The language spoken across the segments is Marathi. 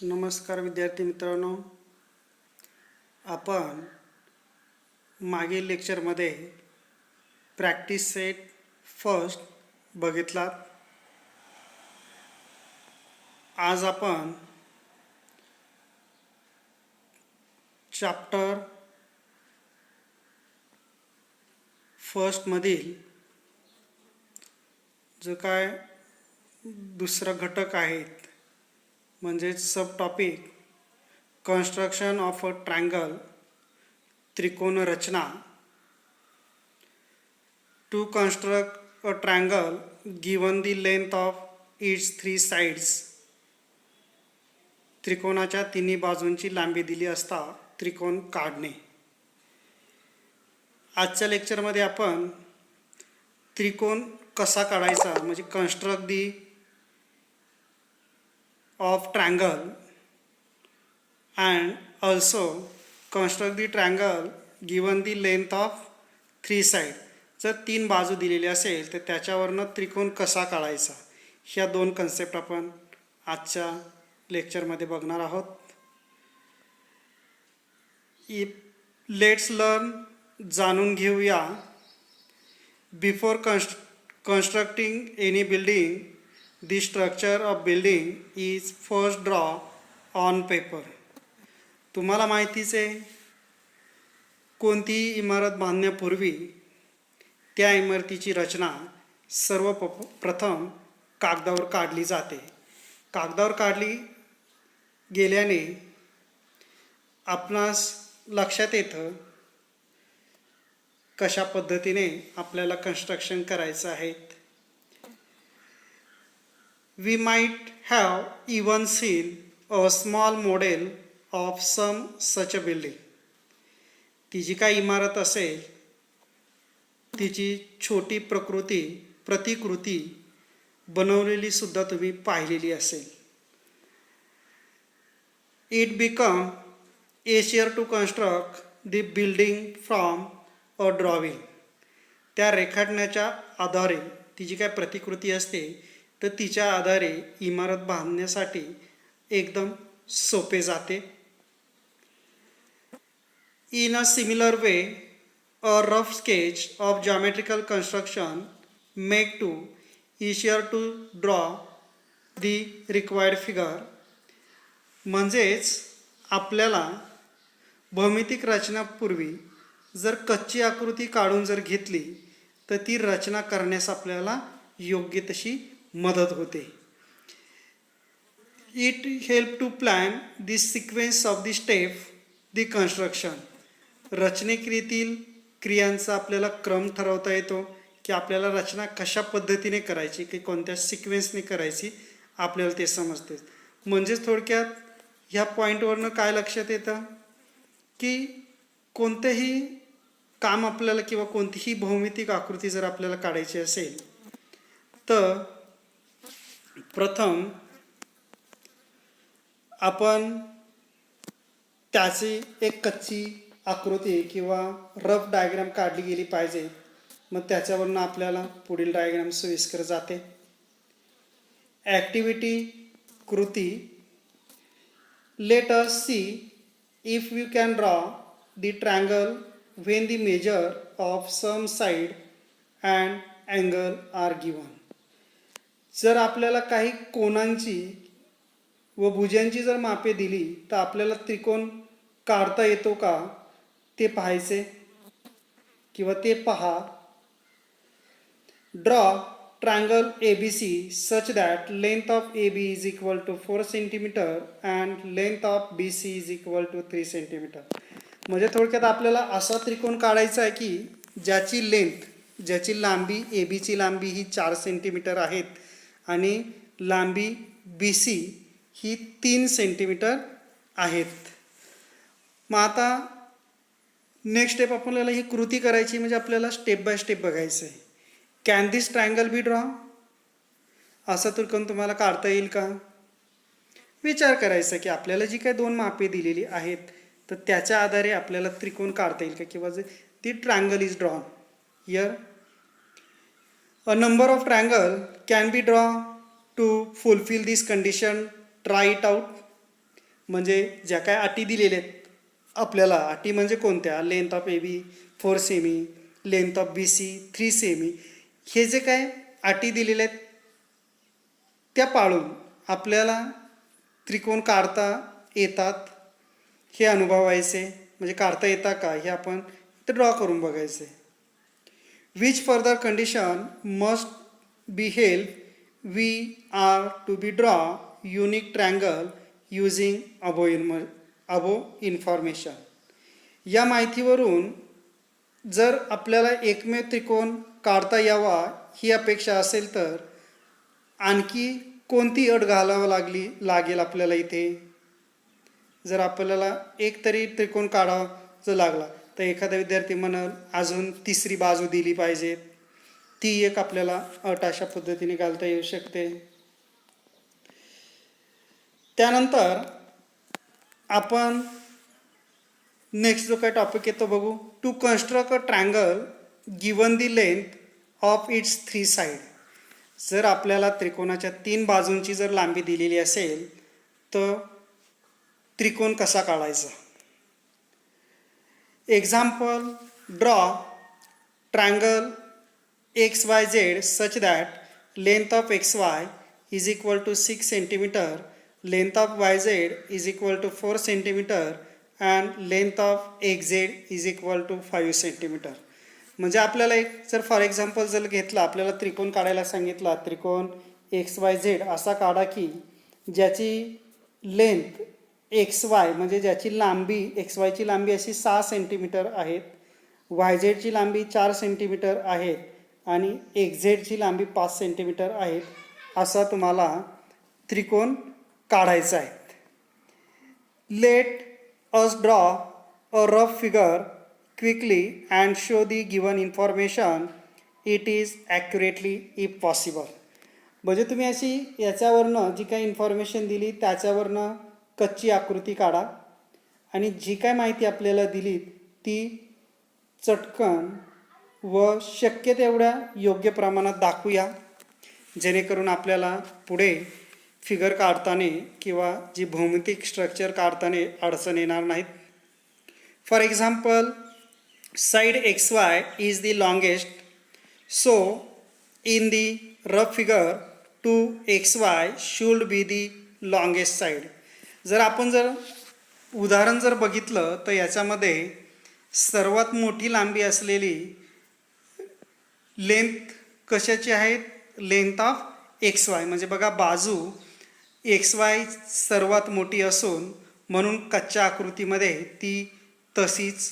नमस्कार विद्यार्थी मित्रांनो, आपण मागील लेक्चरमध्ये प्रॅक्टिस सेट फर्स्ट बघितलात. आज आपण चॅप्टर फर्स्टमधील जो काय दुसरा घटक आहेत म्हणजेच sub topic construction of a triangle, त्रिकोण रचना. To construct a triangle given the length of its 3 sides. त्रिकोणाच्या तिन्ही बाजूंची लांबी दिली असता त्रिकोण काढणे. आजच्या लेक्चरमध्ये आपण त्रिकोण कसा काढायचा म्हणजे construct the of triangle and also construct the triangle given the length of 3 sides. जर 3 बाजू दिलेली असेल तर त्याच्यावरनं त्रिकोण कसा काढायचा ह्या 2 कन्सेप्ट आपण आजच्या लेक्चरमध्ये बघणार आहोत. लेट्स लर्न जाणून घेऊया. Before constructing any building, the structure of building is first draw on paper. तुम्हाला माहितीच आहे, कोणतीही इमारत बांधण्यापूर्वी त्या इमारतीची रचना सर्वप्रथम कागदावर काढली जाते. कागदावर काढली गेल्याने आपणास लक्षात येतं कशा पद्धतीने आपल्याला कन्स्ट्रक्शन करायचं आहे. We might have even seen a small model of some such a building. ती जी काही इमारत असेल तिची छोटी प्रतिकृती बनवलेली सुद्धा तुम्ही पाहिलेली असेल. It become easier to construct the building from a drawing. त्या रेखाटण्याच्या आधारे ती जी काही प्रतिकृती असते तर तिच्या आधारे इमारत बांधण्यासाठी एकदम सोपे जाते. In a similar way, a rough sketch of geometrical construction make to easier to draw the required figure. म्हणजेच आपल्याला भौमितिक रचनापूर्वी जर कच्ची आकृती काढून जर घेतली तर ती रचना करण्यास आपल्याला योग्य तशी मदत होते. It help to plan the sequence of the step the construction. रचनेक्रियेतील क्रियांचा आपल्याला क्रम ठरवता येतो की आपल्याला रचना कशा पद्धतीने करायची की कोणत्या सिक्वेन्सने करायची आपल्याला ते समजते. म्हणजेच थोडक्यात ह्या पॉईंटवरनं काय लक्षात येतं की कोणतेही काम आपल्याला किंवा कोणतीही भौमितिक आकृती जर आपल्याला काढायची असेल तर प्रथम आपण त्याची एक कच्ची आकृती किंवा रफ डायग्राम काढली गेली पाहिजे. मग त्याच्यावरनं आपल्याला पुढील डायग्राम सोयीस्कर जाते. ॲक्टिव्हिटी कृती. Let us see if you can draw the triangle when the measure of some side and angle are given. जर आपल्याला काही कोनांची व भुजांची जर मापे दिली तर आपल्याला त्रिकोण काढता येतो का ते पाहायचे किंवा ते पहा. Draw triangle ABC such that length of AB is equal to 4 cm and length of BC is equal to 3 cm. म्हणजे थोडक्यात आपल्याला असा त्रिकोण काढायचा आहे की ज्याची लांबी ABची लांबी ही 4 सेंटीमीटर आहेत आणि लांबी BC ही 3 सेंटीमीटर आहेत. मग आता नेक्स्ट स्टेप आपल्याला ही कृती करायची म्हणजे आपल्याला स्टेप बाय स्टेप बघायचं आहे. Can this triangle be draw. असा त्रिकोण तुम्हाला काढता येईल का विचार करायचा की आपल्याला जी काही 2 मापे दिलेली आहेत तर त्याच्या आधारे आपल्याला त्रिकोण काढता येईल का किंवा ती triangle is drawn. Here a number of triangle can be drawn to fulfill this condition. Try it out. म्हणजे ज्या काय अटी दिलेल्या आहेत आपल्याला, अटी म्हणजे कोणत्या, लेंथ ऑफ ए बी 4 सेमी, लेंथ ऑफ बी सी 3 सेमी, हे जे काय अटी दिलेल्या आहेत त्या पाळून आपल्याला त्रिकोण काढता येतात हे अनुभवायचे, म्हणजे काढता येता का हे आपण ते ड्रॉ करून बघायचे. Which further condition must be help we are to be draw unique triangle using above information. या माहितीवरून जर आपल्याला एकमेव त्रिकोण काढता यावा ही अपेक्षा असेल तर आणखी कोणती अट घालावं लागेल आपल्याला इथे. जर आपल्याला एक तरी त्रिकोण काढावा जर लागला तर एखादा विद्यार्थी म्हणाल अजून तिसरी बाजू दिली पाहिजे, ती एक आपल्याला अट अशा पद्धतीने घालता येऊ शकते. त्यानंतर आपण नेक्स्ट जो काही टॉपिक येतो बघू, to construct a triangle given the length of its 3 side. जर आपल्याला त्रिकोणाच्या 3 बाजूंची जर लांबी दिलेली असेल तर त्रिकोण कसा काढायचा. Example, draw triangle XYZ such that length of XY is equal to 6 cm, length of YZ is equal to 4 cm and length of XZ is equal to 5 cm. म्हणजे आपल्याला एक जर फॉर एक्झाम्पल जर घेतला, आपल्याला त्रिकोण काढायला सांगितला, त्रिकोण XYZ असा काढा की ज्याची लेंथ XY म्हणजे ज्याची लांबी XYची लांबी अशी 6 सेंटीमीटर आहेत, YZची लांबी 4 सेंटीमीटर आहेत आणि XZची लांबी 5 सेंटीमीटर आहे, असा तुम्हाला त्रिकोण काढायचा आहे. Let us draw a rough figure quickly and show the given information it is accurately if possible. म्हणजे तुम्ही अशी याच्यावरनं जी काही इन्फॉर्मेशन दिली त्याच्यावरनं कच्ची आकृती काढा आणि जी काय माहिती आपल्याला दिली ती चटकन व शक्य तेवढ्या योग्य प्रमाणात दाखवूया, जेणेकरून आपल्याला पुढे फिगर काढताना किंवा जी भौमितिक स्ट्रक्चर काढताना अडचण येणार नाहीत. For example, side XY is the longest, so in the rough figure 2XY should be the longest side. जर आपण उदाहरण बघितलं तर याच्यामध्ये सर्वात मोठी लांबी असलेली लेंथ कशाची आहेत, लेंथ ऑफ XY. म्हणजे बघा बाजू XY सर्वात मोठी असून म्हणून कच्च्या आकृतीमध्ये ती तशीच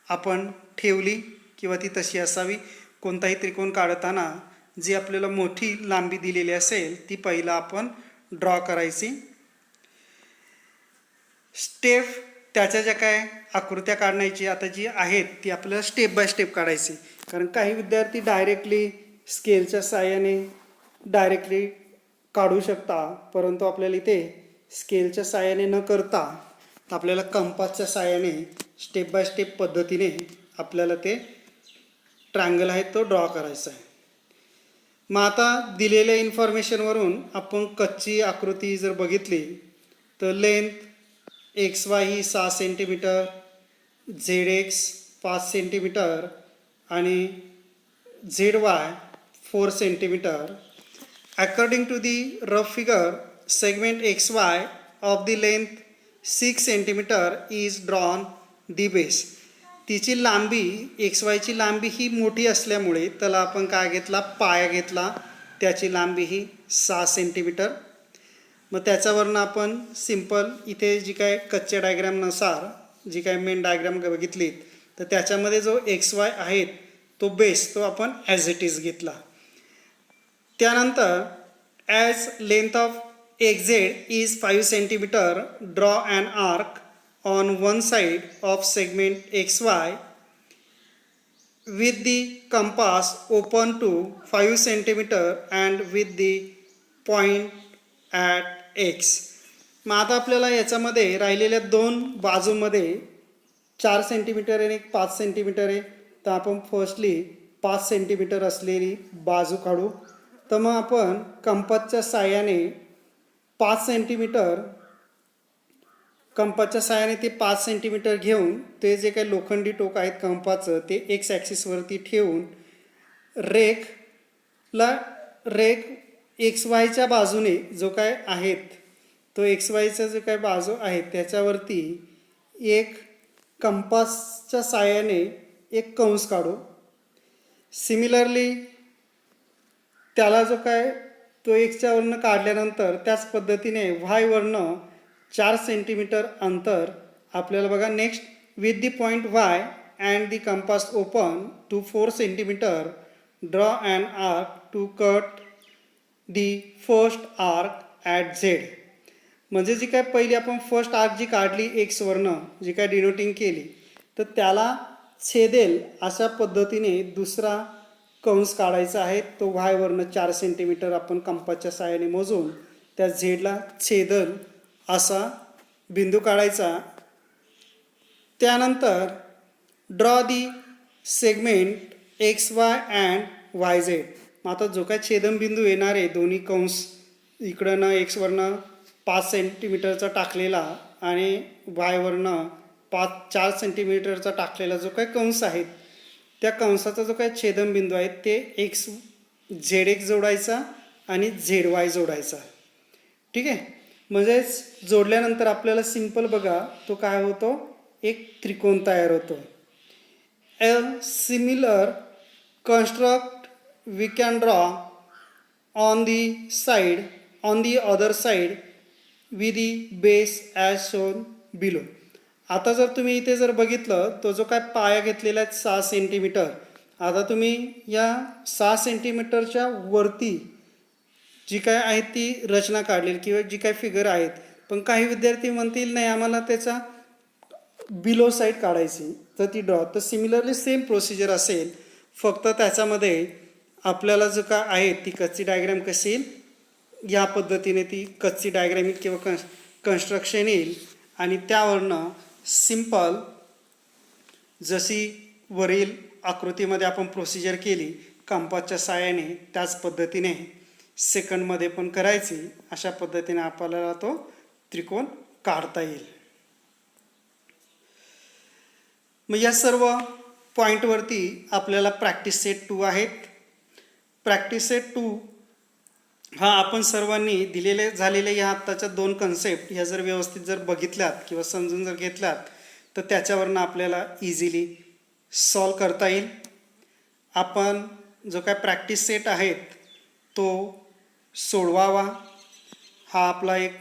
आपण ठेवली किंवा ती तशी असावी. कोणताही त्रिकोण काढताना जी आपल्याला मोठी लांबी दिलेली असेल ती पहिला आपण ड्रॉ करायची. स्टेप त्याच्या ज्या काय आकृत्या काढण्याची आता जी आहेत ती आपल्याला स्टेप बाय स्टेप काढायची, कारण काही विद्यार्थी डायरेक्टली स्केलच्या साहाय्याने डायरेक्टली काढू शकता, परंतु आपल्याला इथे स्केलच्या साहाय्याने न करता आपल्याला कंपासच्या साहाय्याने स्टेप बाय स्टेप पद्धतीने आपल्याला ते ट्रँगल आहे तो ड्रॉ करायचा आहे. मग आता दिलेल्या इन्फॉर्मेशनवरून आपण कच्ची आकृती जर बघितली तर लेंथ XY ही 6 सेंटीमीटर, ZX 5 सेंटीमीटर आणि ZY 4 centimetre. According to the rough figure, segment XY of the length 6 cm is drawn the base. तिची लांबी XYची लांबी ही मोठी असल्यामुळे त्याला आपण काय घेतला, पाया घेतला, त्याची लांबी ही 6 सेंटीमीटर. मग त्याच्यावरनं आपण सिंपल इथे जी काय कच्च्या डायग्रामनुसार जी काय मेन डायग्राम बघितली तर त्याच्यामध्ये जो XY आहे तो बेस तो आपण ॲज इट इज घेतला. त्यानंतर as length of XZ is 5 centimetre, draw an arc on one side of segment XY with the compass open to 5 centimeter and with the point at X. मग आता आपल्याला याच्यामध्ये राहिलेल्या 2 बाजूंमध्ये 4 सेंटीमीटर आणि 5 सेंटीमीटर आहे, तर आपण फर्स्टली 5 सेंटीमीटर असलेली बाजू काढू. तर मग आपण कंपासच्या साहाय्याने 5 सेंटीमीटर कंपासच्या सहाय्याने ते 5 सेंटीमीटर घेऊन ते जे काही लोखंडी टोक आहेत कंपाचं ते एक्स ॲक्सिसवरती ठेवून रेख एक्स वायच्या बाजूने जो काय आहेत तो एक्स वायचा जो काय बाजू आहे त्याच्यावरती एक कंपासच्या सहाय्याने एक कंस काढू. सिमिलरली त्याला जो काय तो एक्सच्यावरनं काढल्यानंतर त्याच पद्धतीने वायवरनं 4 सेंटीमीटर अंतर आपल्याला बघा. Next with the point Y and the compass open to 4 centimetre draw and arc to cut the first arc at Z. म्हणजे जी काय पहिली आपण फर्स्ट आर्क जी काढली एक्सवरनं जी काय डिनोटिंग केली तर त्याला छेदेल अशा पद्धतीने दुसरा कंस काढायचा आहे. तो वायवरनं 4 सेंटीमीटर आपण कंपासच्या सहाय्याने मोजून त्या झेडला छेदल असा बिंदू काढायचा. त्यानंतर draw the segment x Y and Y Z. मग आता जो काय छेदनबिंदू येणार आहे दोन्ही कंस इकडनं एक्सवरनं 5 सेंटीमीटरचा टाकलेला आणि वायवरनं 4 सेंटीमीटरचा टाकलेला जो काही कंस आहेत त्या कंसाचा जो काही छेदनबिंदू आहे ते एक्स झेड एक्स जोडायचा आणि झेड वाय जोडायचा. ठीक आहे. म्हणजेच जोडल्यानंतर आपल्याला सिंपल बघा तो काय होतो एक त्रिकोण तयार होतो. A similar construct we can draw on the other side with the base as shown below. आता जर तुम्ही इथे जर बघितलं तो जो काय पाया घेतलेला आहे 6 सेंटीमीटर. आता तुम्ही या 6 सेंटीमीटरच्या वरती जी काय आहे ती रचना काढलेली किंवा जी काय फिगर आहेत. पण काही विद्यार्थी म्हणतील नाही आम्हाला त्याचा बिलो साईड काढायची तर ती ड्रॉ. तर सिमिलरली सेम प्रोसिजर असेल फक्त त्याच्यामध्ये आपल्याला जो काय आहे ती कच्ची डायग्रॅम कशी येईल या पद्धतीने ती कच्ची डायग्रॅम येईल किंवा कन्स्ट्रक्शन येईल आणि त्यावरनं सिंपल जशी वरील आकृतीमध्ये आपण प्रोसिजर केली कंपासच्या सहाय्याने त्याच पद्धतीने सेकंडमध्ये पण करायची. अशा पद्धतीने आपल्याला तो त्रिकोण काढता येईल. मग या सर्व पॉईंटवरती आपल्याला प्रॅक्टिस सेट 2 आहेत. प्रॅक्टिस सेट 2 हा आपण सर्वांनी दिलेले झालेले ह्या आत्ताच्या 2 कन्सेप्ट ह्या जर व्यवस्थित जर बघितल्यात किंवा समजून जर घेतल्यात तर त्याच्यावरनं आपल्याला इझिली सॉल्व करता येईल. आपण जो काय प्रॅक्टिस सेट आहेत तो सोडवावा. हा आपला एक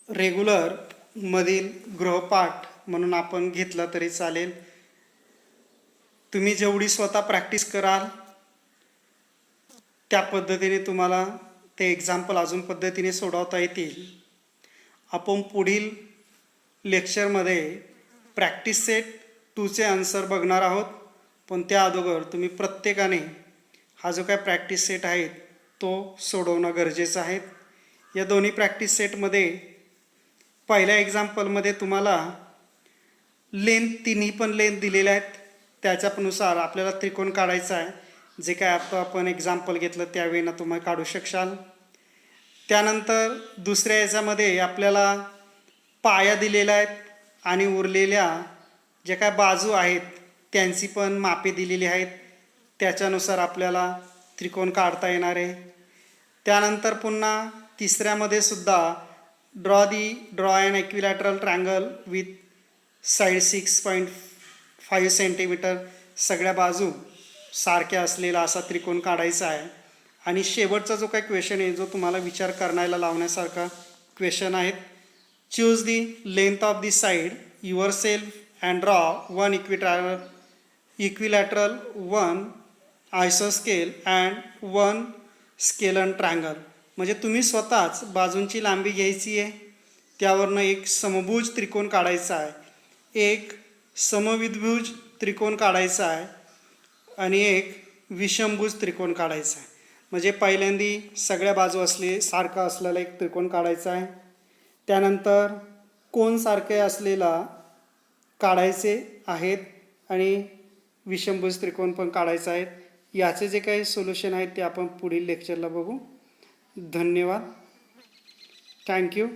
रेग्युलर मधील गृहपाठ म्हणून आपण घेतला तरी चालेल. तुम्ही जेवढी स्वतः प्रॅक्टिस कराल त्या पद्धतीने तुम्हाला ते एक्झाम्पल अजून पद्धतीने सोडवता येतील. आपण पुढील लेक्चरमध्ये प्रॅक्टिस सेट 2चे आन्सर बघणार आहोत. पण त्या अगोदर तुम्ही प्रत्येकाने हा जो काय प्रॅक्टिस सेट आहे तो सोडवणं गरजेचं आहे. या दोन्ही प्रॅक्टिस सेटमध्ये पहिल्या एक्झाम्पलमध्ये तुम्हाला तिन्ही पण लेंथ दिलेल्या आहेत. त्याच्यानुसार आपल्याला त्रिकोण काढायचा आहे. जे काय आता आपण एक्झाम्पल घेतलं त्यावेळेला तुम्ही काढू शकाल. त्यानंतर दुसऱ्या याच्यामध्ये आपल्याला पाया दिलेल्या आहेत आणि उरलेल्या ज्या काय बाजू आहेत त्यांची पण मापे दिलेली आहेत. त्याच्यानुसार आपल्याला त्रिकोण काढता येणार आहे. त्यानंतर पुन्हा तिसऱ्यामध्ये सुद्धा draw an equilateral triangle with side 6.5 centimetre सगळ्या बाजू सारख्या असलेला असा त्रिकोण काढायचा आहे. आणि शेवटचा जो काही क्वेश्चन आहे जो तुम्हाला विचार करायला लावण्यासारखा क्वेश्चन आहे. Choose the length of the side yourself and draw one equilateral one आयसोस्केल अँड वन स्केलन ट्रायंगल. म्हणजे तुम्ही स्वतःच बाजूंची लांबी घ्यायची आहे. त्यावरनं एक समभुज त्रिकोण काढायचा आहे, एक समविद्भुज त्रिकोण काढायचा आहे आणि एक विषमभुज त्रिकोण काढायचा आहे. म्हणजे पहिल्यांदी सगळ्या बाजू सारखा असलेला एक त्रिकोण काढायचा आहे. त्यानंतर कोनसारखे असलेला काढायचे आहेत आणि विषमभुज त्रिकोण पण काढायचा आहे. याचे जे काही सोल्युशन आहेत ते आपण पुढील लेक्चरला बघू. धन्यवाद. थँक्यू.